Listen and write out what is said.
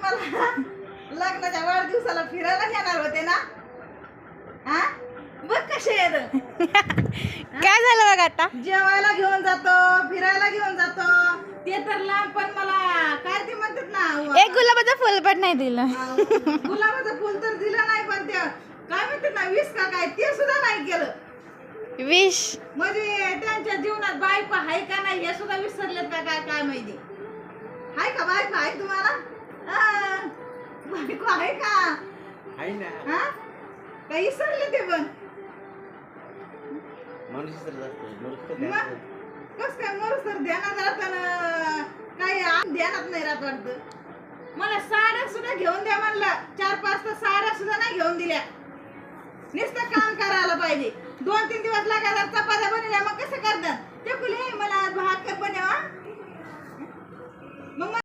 मला लग्नाच्या वाढदिवसाला फिरायला घेणार होते ना. हा बघ कसे आहेत. काय झालं बघ आता? जेवायला घेऊन जातो, फिरायला घेऊन जातो, ते तर लांब. पण मला काय ते म्हणतात ना, एक गुलाबाचं फुल पण नाही दिलं. गुलाबाचं फुल तर दिलं नाही, पण ते काय म्हणतात ना विष का काय ते सुद्धा नाही केलं. विश म्हणजे त्यांच्या जीवनात बायको आहे का नाही हे सुद्धा विसरलेत का काय काय माहिती. आहे का बायको? आहे तुम्हाला? बायको आहे का? आहे ना. हा काय विसरले ते पण. माणूस तर जास्त मग कस काय मरू सर ध्यानात राहताना काही ध्यानात नाही राहत वाटतं. मला साड्या सुद्धा घेऊन द्या म्हणलं, 4-5 तर साड्या सुद्धा नाही घेऊन दिल्या. नुसतं काम करायला पाहिजे. 2-3 दिवस लगातार चपात्या बनवल्या मग कसं करतात ते? कुले मला भाकर बनवा. मग